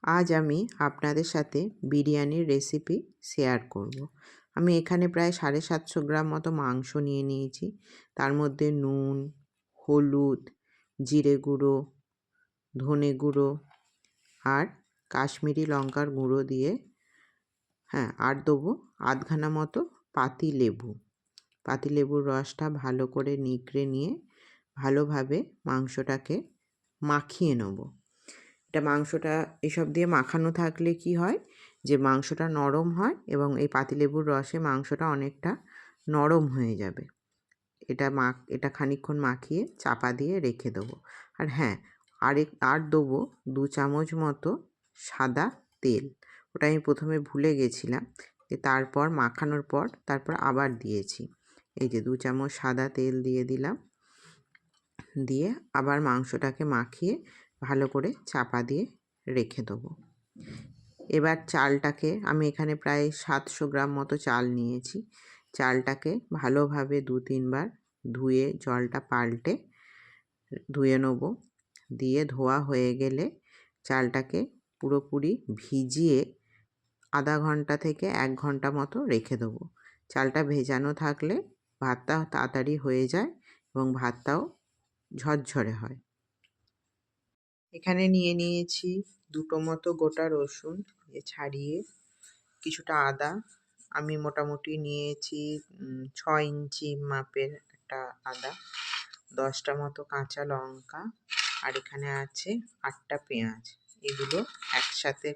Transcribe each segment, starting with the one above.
আজ আমি আপনাদের সাথে বিরিয়ানির রেসিপি শেয়ার করব। আমি এখানে প্রায় 750 গ্রাম মতো মাংস নিয়ে নিয়েছি। তার মধ্যে নুন, হলুদ, জিরে গুঁড়ো, ধনে গুঁড়ো আর কাশ্মীরি লঙ্কার গুঁড়ো দিয়ে আর দেবো আধখানা মতো পাতিলেবু। পাতিলেবুর রসটা ভালো করে নিগড়ে নিয়ে ভালোভাবে মাংসটাকে মাখিয়ে নেব। মাংসটা এসব দিয়ে মাখানো থাকলে কি হয় যে মাংসটা নরম হয় এবং এই পাতিলেবুর রসে মাংসটা অনেকটা নরম হয়ে যাবে। এটা খানিকক্ষণ মাখিয়ে চাপা দিয়ে রেখে দেবো। আর দেবো 2 চামচ মতো সাদা তেল। ওটা আমি প্রথমে ভুলে গেছিলাম, তারপর মাখানোর পর তারপর আবার দিয়েছি। এই যে 2 চামচ সাদা তেল দিয়ে দিলাম, দিয়ে আবার মাংসটাকে মাখিয়ে ভালো করে চাপা দিয়ে রেখে দেবো। এবার চালটাকে আমি এখানে প্রায় 700 গ্রাম মতো চাল নিয়েছি। চালটাকে ভালোভাবে 2-3 বার ধুয়ে জলটা পাল্টে ধুয়ে নেব। দিয়ে ধোয়া হয়ে গেলে চালটাকে পুরোপুরি ভিজিয়ে আধা ঘন্টা থেকে 1 ঘন্টা মতো রেখে দেবো। চালটা ভেজানো থাকলে ভাতটা তাড়াতাড়ি হয়ে যায় এবং ভাতটাও ঝরঝরে হয়। এখানে নিয়ে নিয়েছি 2টো মতো গোটা রসুন ছাড়িয়ে, কিছুটা আদা। আমি মোটামুটি নিয়েছি 6 ইঞ্চি মাপের একটা আদা, 10টা মতো কাঁচা লঙ্কা, আর এখানে আছে 8টা পেঁয়াজ। এগুলো একসাথে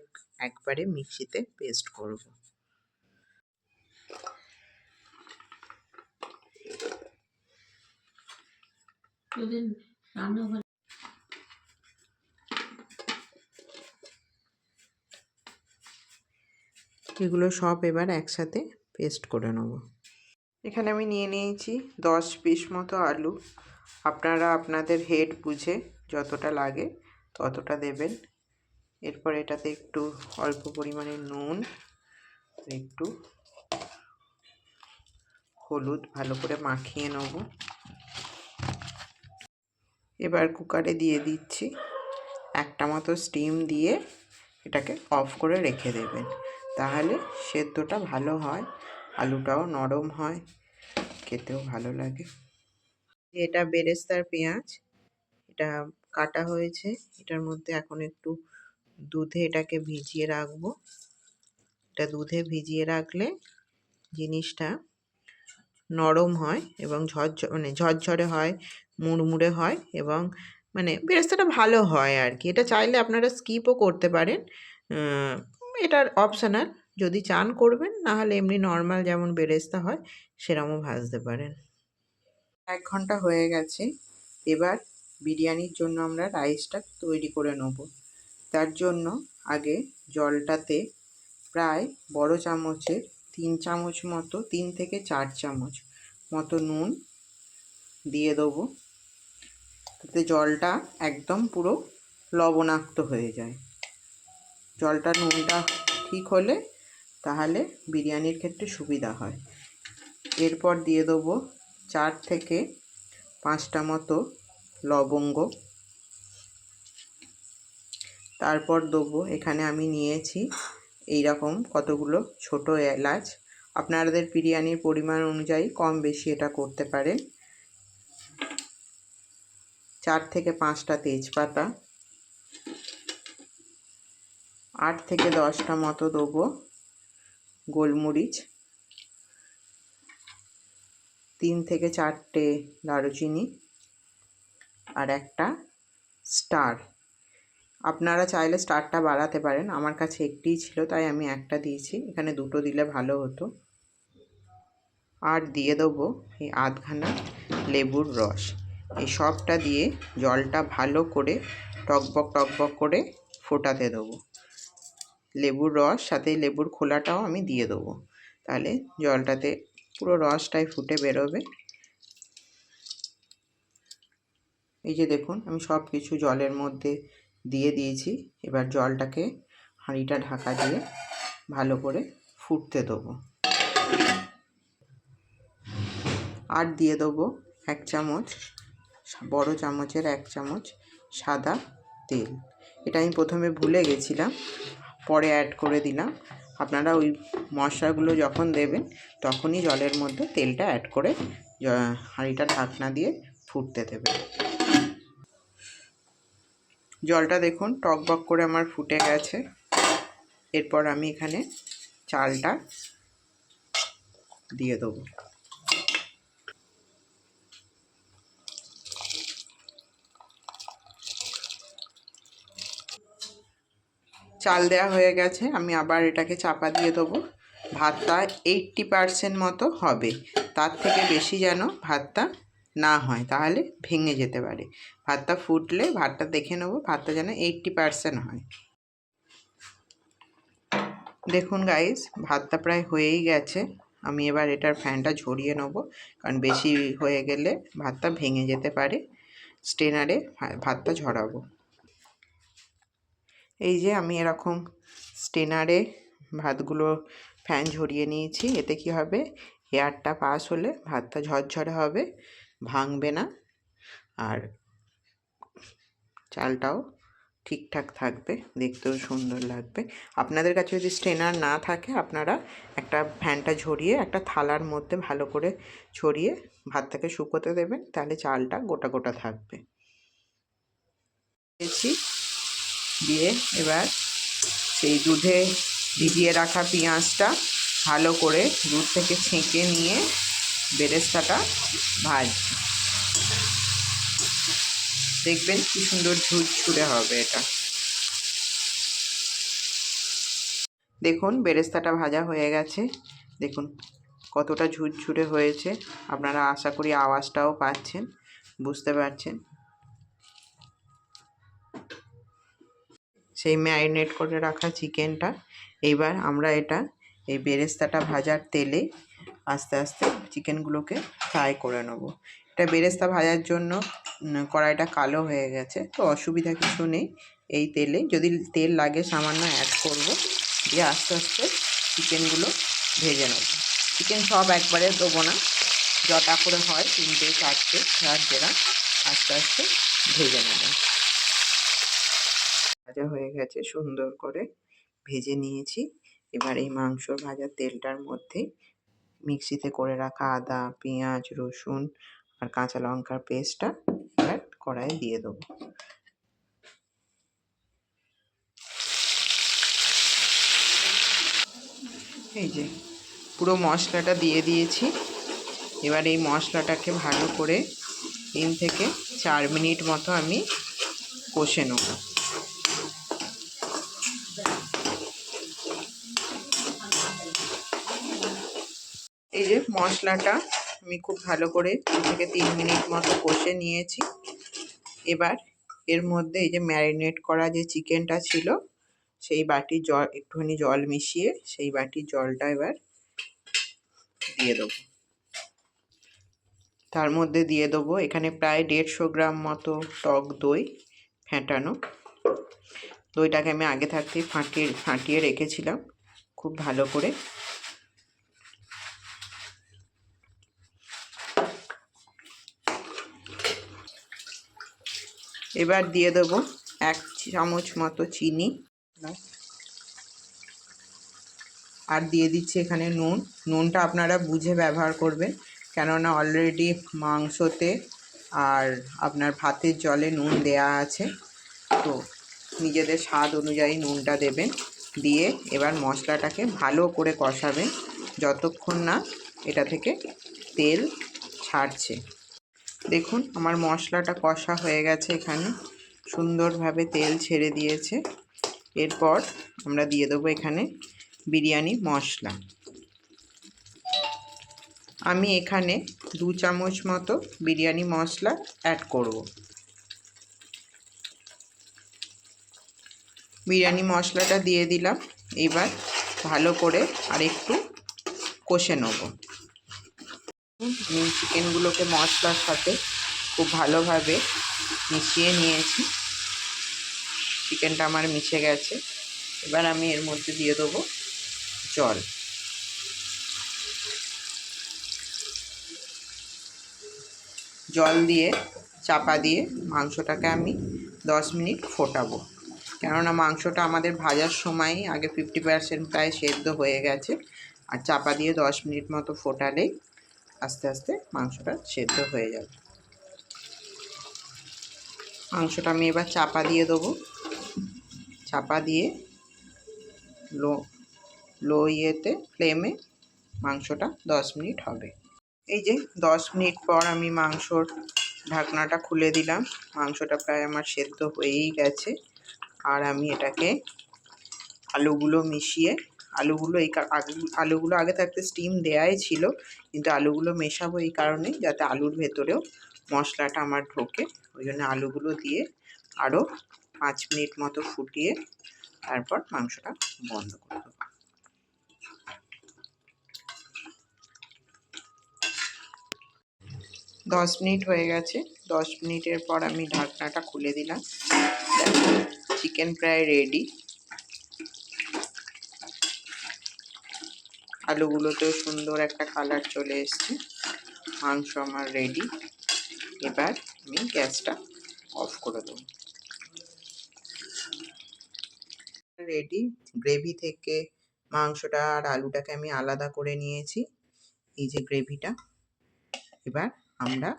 একবারে মিক্সিতে পেস্ট করব। এগুলো সব এবার একসাথে পেস্ট করে নেব। এখানে আমি নিয়ে নিয়েছি 10 পিস মতো আলু। আপনারা আপনাদের হেড বুঝে যতটা লাগে ততটা দেবেন। এরপর এটাতে একটু অল্প পরিমাণে নুন, একটু হলুদ ভালো করে মাখিয়ে নেব। এবার কুকারে দিয়ে দিচ্ছি, একটা মতো স্টিম দিয়ে এটাকে অফ করে রেখে দেবেন। তাহলে সেদ্ধটা ভালো হয়, আলুটাও নরম হয়, খেতেও ভালো লাগে। এটা বেরেস্তার পেঁয়াজ, এটা কাটা হয়েছে। এটার মধ্যে এখন একটু দুধে এটাকে ভিজিয়ে রাখবো। এটা দুধে ভিজিয়ে রাখলে জিনিসটা নরম হয় এবং ঝরঝরে হয়, মুড়মুড়ে হয় এবং বেরেস্তাটা ভালো হয় আর কি। এটা চাইলে আপনারা স্কিপও করতে পারেন, এটার অপশনাল। যদি চান করবেন, না হলে এমনি নর্মাল যেমন বেরেস্তা হয় সেরকমও ভাজতে পারেন। 1 ঘন্টা হয়ে গেছে। এবার বিরিয়ানির জন্য আমরা রাইসটা তৈরি করে নেব। তার জন্য আগে জলটাতে প্রায় বড় চামচের 3 চামচ মতো, 3 থেকে 4 চামচ মতো নুন দিয়ে দেবো, তাতে জলটা একদম পুরো লবণাক্ত হয়ে যায়। নুনটা ঠিক হলে তাহলে বিরিয়ানির ক্ষেত্রে সুবিধা হয়। এরপর দিয়ে দেবো 4 থেকে 5টা মতো লবঙ্গ। তারপর দেবো, এখানে আমি নিয়েছি এইরকম কতগুলো ছোট এলাচ। আপনাদের বিরিয়ানির পরিমাণ অনুযায়ী কম বেশি এটা করতে পারেন। 4 থেকে 5টা তেজপাতা, 8 থেকে 10টা মতো দেবো গোলমরিচ, 3 থেকে 4টে দারুচিনি আর একটা স্টার। আপনারা চাইলে স্টারটা বাড়াতে পারেন, আমার কাছে একটিই ছিল তাই আমি একটা দিয়েছি, এখানে 2টো দিলে ভালো হতো। আর দিয়ে দেবো এই আধখানা লেবুর রস। এই সবটা দিয়ে জলটা ভালো করে টকবক টকবক করে ফোটাতে দেবো। লেবুর রস সাথে লেবুর খোলাটাও আমি দিয়ে দেবো, তাহলে জলটাতে পুরো রসটাই ফুটে বেরোবে। এই যে দেখুন, আমি সব কিছু জলের মধ্যে দিয়ে দিয়েছি। এবার জলটাকে হাঁড়িটা ঢাকা দিয়ে ভালো করে ফুটতে দেবো। আর দিয়ে দেবো 1 চামচ, বড় চামচের 1 চামচ সাদা তেল। এটা আমি প্রথমে ভুলে গেছিলাম, পরে অ্যাড করে দিলাম। আপনারা ওই মশলাগুলো যখন দেবেন তখনই জলের মধ্যে তেলটা অ্যাড করে হাঁড়িটা ঢাকনা দিয়ে ফুটতে দেবেন। জলটা দেখুন টকবক করে আমার ফুটে গেছে। এরপর আমি এখানে চালটা দিয়ে দেবো। চাল দেওয়া হয়ে গেছে, আমি আবার এটাকে চাপা দিয়ে দেবো। ভাতটা 80% মতো হবে, তার থেকে বেশি যেন ভাতটা না হয়, তাহলে ভেঙে যেতে পারে। ভাতটা ফুটলে ভাতটা দেখে নেবো, ভাতটা যেন 80% হয়। দেখুন গাইস, ভাতটা প্রায় হয়েই গেছে। আমি এবার এটার ফ্যানটা ঝরিয়ে নেবো, কারণ বেশি হয়ে গেলে ভাতটা ভেঙে যেতে পারে। স্ট্রেনারে ভাতটা ঝরাবো। এই যে আমি এরকম স্ট্রেনারে ভাতগুলো ফ্যান ঝরিয়ে নিয়েছি। এতে কি হবে, এয়ারটা পাস হলে ভাতটা ঝরঝরে হবে, ভাঙবে না, আর চালটাও ঠিকঠাক থাকবে, দেখতেও সুন্দর লাগবে। আপনাদের কাছে যদি স্ট্রেনার না থাকে, আপনারা একটা ফ্যানটা ঝরিয়ে একটা থালার মধ্যে ভালো করে ছড়িয়ে ভাতটাকে শুকোতে দেবেন, তাহলে চালটা গোটা গোটা থাকবে। দিয়ে এবার সেই দুধে ভিজিয়ে রাখা পেঁয়াজটা ভালো করে দুধ থেকে ছেঁকে নিয়ে বেরেস্তাটা ভাজছি। দেখবেন কি সুন্দর ঝুরঝুরে হবে এটা। দেখুন বেরেস্তাটা ভাজা হয়ে গেছে, দেখুন কতটা ঝুরঝুরে হয়েছে। আপনারা আশা করি আওয়াজটাও পাচ্ছেন, বুঝতে পারছেন। সেই ম্যারিনেট করে রাখা চিকেনটা এইবার আমরা এটা এই বেরেস্তাটা ভাজার তেলে আস্তে আস্তে চিকেনগুলোকে ফ্রাই করে নেব। এটা বেরেস্তা ভাজার জন্য কড়াইটা কালো হয়ে গেছে, তো অসুবিধা কিছু নেই। এই তেলে যদি তেল লাগে সামান্য অ্যাড করব, দিয়ে আস্তে আস্তে চিকেনগুলো ভেজে নেব। চিকেন সব একবারে দেবো না, যটা করে হয় 3টে 4টে যার যেরা আস্তে আস্তে ভেজে নেব। ভাজা হয়ে গেছে, সুন্দর করে ভেজে নিয়েছি। এবার এই মাংস ভাজার তেলটার মধ্যে মিক্সিতে করে রাখা আদা, পেঁয়াজ, রসুন আর কাঁচা লঙ্কার পেস্টটা এবার কড়াইয়ে দিয়ে দেবো। এই যে পুরো মশলাটা দিয়ে দিয়েছি। এবার এই মশলাটাকে ভালো করে 3 থেকে 4 মিনিট মতো আমি কষে নেব। এই যে মশলাটা আমি খুব ভালো করে 2 থেকে 3 মিনিট মতো কষে নিয়েছি। এবার এর মধ্যে এই যে ম্যারিনেট করা যে চিকেনটা ছিল, সেই বাটির জল, একটুখানি জল মিশিয়ে সেই বাটির জলটা এবার দিয়ে দেবো। তার মধ্যে দিয়ে দেবো এখানে প্রায় 150 গ্রাম মতো টক দই ফেটানো। দইটাকে আমি আগে থাকতেই ফাটিয়ে রেখেছিলাম খুব ভালো করে। এবার দিয়ে দেবো 1 চামচ মতো চিনি, আর দিয়ে দিচ্ছি এখানে নুন। নুনটা আপনারা বুঝে ব্যবহার করবেন, কেননা অলরেডি মাংসতে আর আপনার ভাতের জলে নুন দেয়া আছে, তো নিজেদের স্বাদ অনুযায়ী নুনটা দেবেন। দিয়ে এবার মশলাটাকে ভালো করে কষাবেন যতক্ষণ না এটা থেকে তেল ছাড়ছে। দেখুন আমার মশলাটা কষা হয়ে গেছে, এখানে সুন্দরভাবে তেল ছেড়ে দিয়েছে। এরপর আমরা দিয়ে দেবো এখানে বিরিয়ানি মশলা। আমি এখানে 2 চামচ মতো বিরিয়ানি মশলা অ্যাড করব। বিরিয়ানি মশলাটা দিয়ে দিলাম। এবার ভালো করে আর একটু কষে নেব। আমি চিকেনগুলোকে মশলার সাথে খুব ভালোভাবে মিশিয়ে নিয়েছি। চিকেনটা আমার মিশে গেছে। এবার আমি এর মধ্যে দিয়ে দেবো জল। জল দিয়ে চাপা দিয়ে মাংসটাকে আমি 10 মিনিট ফোটাবো। কেননা মাংসটা আমাদের ভাজার সময় আগে 50% প্রায় সেদ্ধ হয়ে গেছে। আর চাপা দিয়ে 10 মিনিট মতো ফোটালেই আস্তে আস্তে মাংসটা সেদ্ধ হয়ে যাবে। মাংসটা আমি এবার চাপা দিয়ে দেবো। চাপা দিয়ে লো ফ্লেমে মাংসটা 10 মিনিট হবে। এই যে 10 মিনিট পর আমি মাংসর ঢাকনাটা খুলে দিলাম। মাংসটা প্রায় আমার সেদ্ধ হয়েই গেছে। আর আমি এটাকে আলুগুলো মিশিয়ে, আলুগুলো আগে থাকতে স্টিম দেওয়াই ছিল, কিন্তু আলুগুলো মেশাবো এই কারণে যাতে আলুর ভেতরেও মশলাটা আমার ঢোকে। ওই জন্য আলুগুলো দিয়ে আরও 5 মিনিট মতো ফুটিয়ে তারপর মাংসটা বন্ধ করে দেবো। 10 মিনিট হয়ে গেছে। 10 মিনিটের পর আমি ঢাকনাটা খুলে দিলাম। চিকেন প্রায় রেডি। আলুগুলোতেও সুন্দর একটা কালার চলে এসছে। মাংস আমার রেডি। এবার আমি গ্যাসটা অফ করে দেবো। রেডি। গ্রেভি থেকে মাংসটা আর আলুটাকে আমি আলাদা করে নিয়েছি। এই যে গ্রেভিটা। এবার আমরা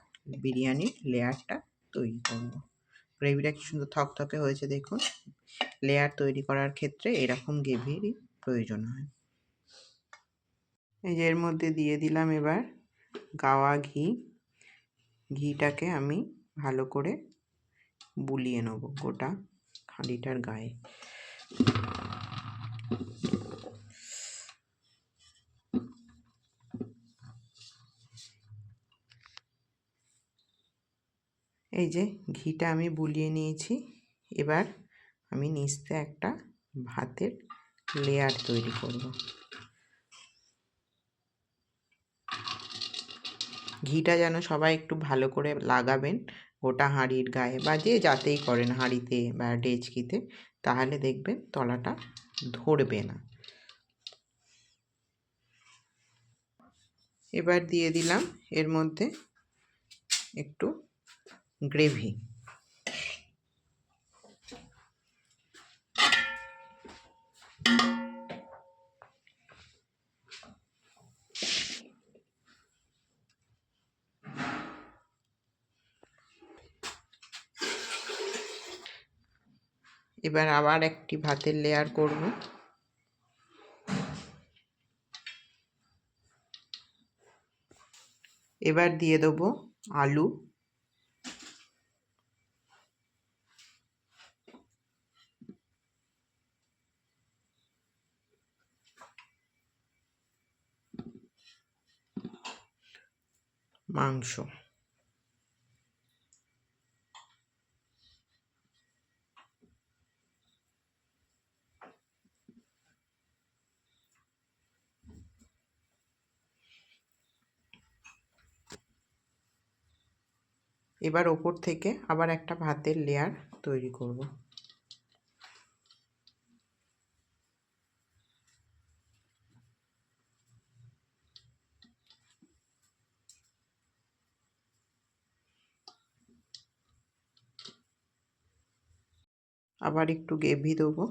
বিরিয়ানির লেয়ারটা তৈরি করব। গ্রেভিটা কি সুন্দর থকথকে হয়েছে দেখুন। লেয়ার তৈরি করার ক্ষেত্রে এরকম গ্রেভিরই প্রয়োজন হয়। এই যে এর মধ্যে দিয়ে দিলাম এবার গাওয়া ঘি। ঘিটাকে আমি ভালো করে বুলিয়ে নেব গোটা হাঁড়িটার গায়ে। এই যে ঘিটা আমি বুলিয়ে নিয়েছি। এবার আমি নিচতে একটা ভাতের লেয়ার তৈরি করব। ঘিটা যেন সবাই একটু ভালো করে লাগাবেন গোটা হাঁড়ির গায়ে, বা যে যাতেই করেন, হাঁড়িতে বা ডেচকিতে, তাহলে দেখবেন তলাটা ধরবে না। এবার দিয়ে দিলাম এর মধ্যে একটু গ্রেভি। এবার আবার একটি ভাতের লেয়ার করব। এবার দিয়ে দেবো আলু। মাংস। এবার ওপর থেকে আবার একটা ভাতের লেয়ার তৈরি করব। আবার একটু গ্রেভি দেবো।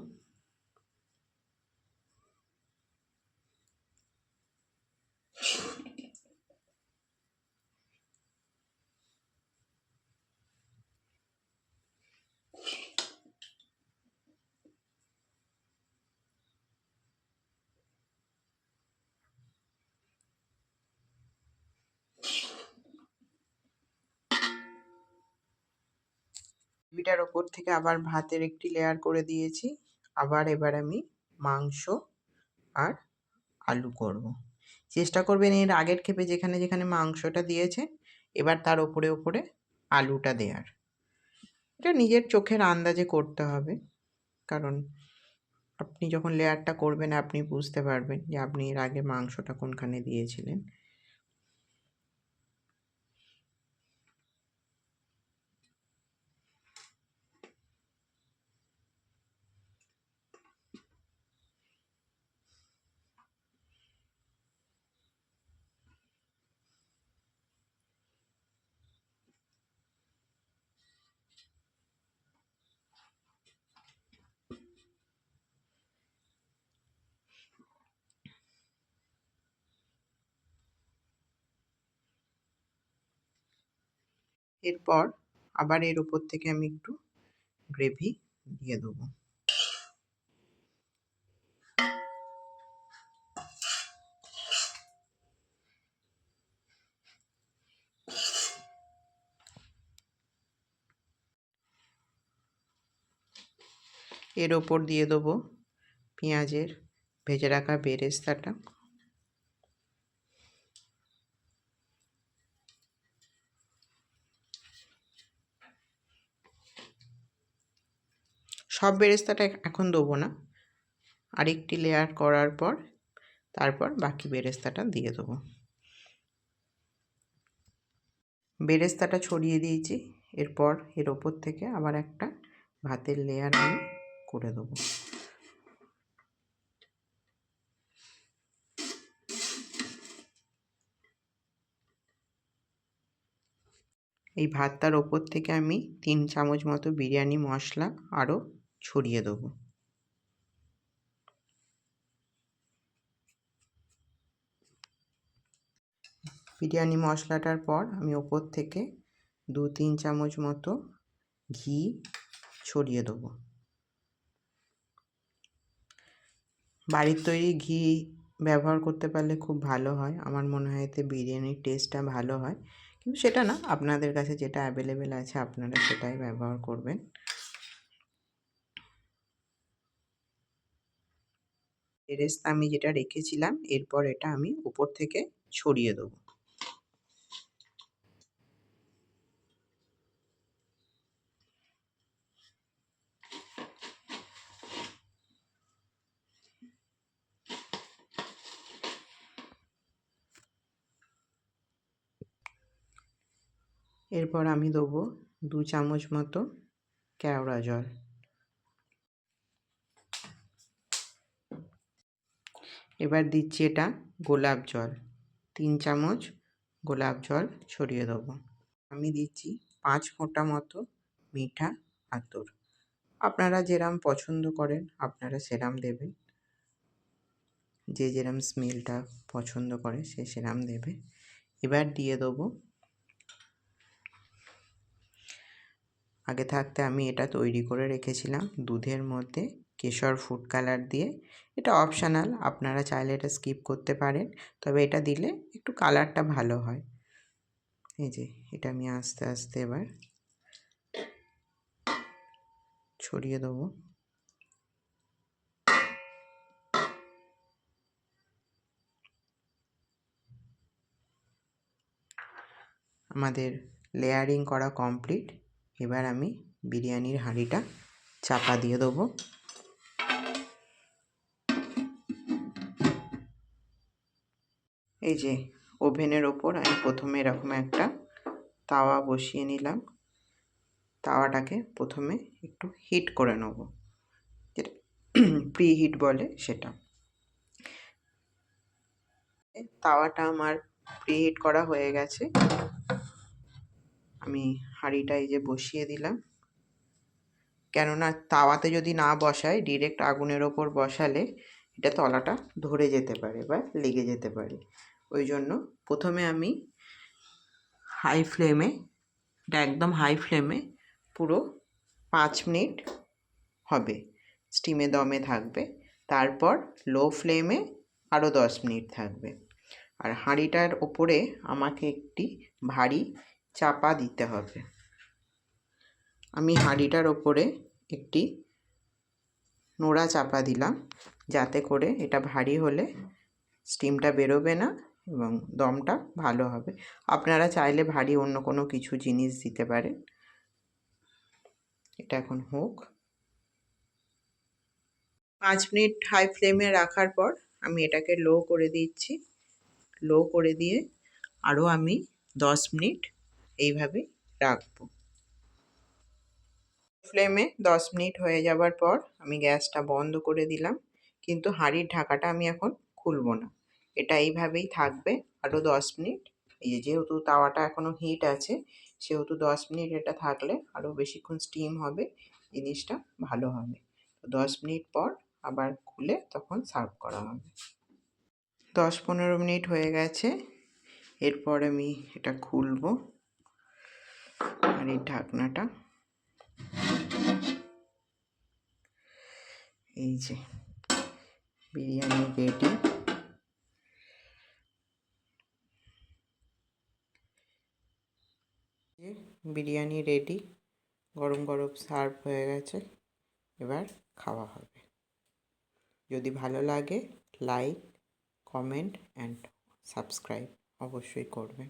গ্রেভিটার ওপর থেকে আবার ভাতের একটি লেয়ার করে দিয়েছি। এবার আমি মাংস আর আলু করব। চেষ্টা করবেন এর আগের ক্ষেপে যেখানে যেখানে মাংসটা দিয়েছেন এবার তার ওপরে ওপরে আলুটা দেওয়ার। এটা নিজের চোখের আন্দাজে করতে হবে, কারণ আপনি যখন লেয়ারটা করবেন আপনি বুঝতে পারবেন যে আপনি এর আগে মাংসটা কোনখানে দিয়েছিলেন। এরপর আবার এর ওপর থেকে আমি একটু গ্রেভি দিয়ে দেবো। এর ওপর দিয়ে দেবো পেঁয়াজের ভেজে রাখা বেরেস্তাটা। সব বেরেস্তাটা এখন দেবো না, আরেকটি লেয়ার করার পর তারপর বাকি বেরেস্তাটা দিয়ে দেবো। বেরেস্তাটা ছড়িয়ে দিয়েছি, এরপর এর ওপর থেকে আবার একটা ভাতের লেয়ার আমি করে দেবো। এই ভাতটার ওপর থেকে আমি 3 চামচ মতো বিরিয়ানি মশলা আরও ছড়িয়ে দেবো। বিরিয়ানি মশলাটার পর আমি ওপর থেকে 2-3 চামচ মতো ঘি ছড়িয়ে দেবো। বাড়ির তৈরি ঘি ব্যবহার করতে পারলে খুব ভালো হয়, আমার মনে হয় এতে বিরিয়ানির টেস্টটা ভালো হয়, কিন্তু সেটা না, আপনাদের কাছে যেটা অ্যাভেলেবেল আছে আপনারা সেটাই ব্যবহার করবেন। বেরেস্তা আমি যেটা রেখেছিলাম এরপর এটা আমি উপর থেকে ছড়িয়ে দেবো। এরপর আমি দেবো 2 চামচ মতো কেওড়া জল। এবার দিচ্ছি এটা গোলাপ জল, 3 চামচ গোলাপ জল ছড়িয়ে দেবো। আমি দিচ্ছি 5 ফোঁটা মতো মিঠা আতর, আপনারা যেরম পছন্দ করেন আপনারা সেরম দেবেন, যে যেরম স্মেলটা পছন্দ করে সে সেরম দেবে। এবার দিয়ে দেবো আগে থাকতে আমি এটা তৈরি করে রেখেছিলাম দুধের মধ্যে কেশর ফুড কালার দিয়ে। এটা অপশানাল, আপনারা চাইলে এটা স্কিপ করতে পারেন, তবে এটা দিলে একটু কালারটা ভালো হয়। এই যে এটা আমি আস্তে আস্তে এবার ছড়িয়ে দেবো। আমাদের লেয়ারিং করা কমপ্লিট, এবার আমি বিরিয়ানির হাঁড়িটা চাপা দিয়ে দেবো। এই যে ওভেনের ওপর আমি প্রথমে এরকম একটা তাওয়া বসিয়ে নিলাম, তাওয়াটাকে প্রথমে একটু হিট করে নেব, যেটা প্রি হিট বলে সেটা। তাওয়াটা আমার প্রি হিট করা হয়ে গেছে, আমি হাঁড়িটা এই যে বসিয়ে দিলাম। কেননা তাওয়াতে যদি না বসাই, ডিরেক্ট আগুনের ওপর বসালে এটা তলাটা ধরে যেতে পারে বা লেগে যেতে পারে, ওই জন্য প্রথমে আমি হাই ফ্লেমে, এটা একদম হাই ফ্লেমে পুরো 5 মিনিট হবে, স্টিমে দমে থাকবে, তারপর লো ফ্লেমে আরও 10 মিনিট থাকবে। আর হাঁড়িটার ওপরে আমাকে একটি ভারী চাপা দিতে হবে। আমি হাঁড়িটার ওপরে একটি নোড়া চাপা দিলাম, যাতে করে এটা ভারী হলে স্টিমটা বেরোবে না এবং দমটা ভালো হবে। আপনারা চাইলে ভারী অন্য কোনো কিছু জিনিস দিতে পারেন। এটা এখন হোক। 5 মিনিট হাই ফ্লেমে রাখার পর আমি এটাকে লো করে দিচ্ছি। লো করে দিয়ে আরও আমি 10 মিনিট এইভাবে রাখবো। ফ্লেমে 10 মিনিট হয়ে যাবার পর আমি গ্যাসটা বন্ধ করে দিলাম, কিন্তু হাঁড়ির ঢাকাটা আমি এখন খুলব না, এটা এইভাবেই থাকবে আরও 10 মিনিট। এই যে যেহেতু তাওয়াটা এখনও হিট আছে, সেহেতু 10 মিনিট এটা থাকলে আরও বেশিক্ষণ স্টিম হবে, জিনিসটা ভালো হবে। তো 10 মিনিট পর আবার খুলে তখন সার্ভ করা হবে। 10-15 মিনিট হয়ে গেছে, এরপর আমি এটা খুলব। আর এই ঢাকনাটা, এই যে বিরিয়ানি রেডি। বিরিয়ানি রেডি, গরম গরম সার্ভ হয়ে গেছে, এবার খাওয়া হবে। যদি ভালো লাগে লাইক, কমেন্ট অ্যান্ড সাবস্ক্রাইব অবশ্যই করবেন।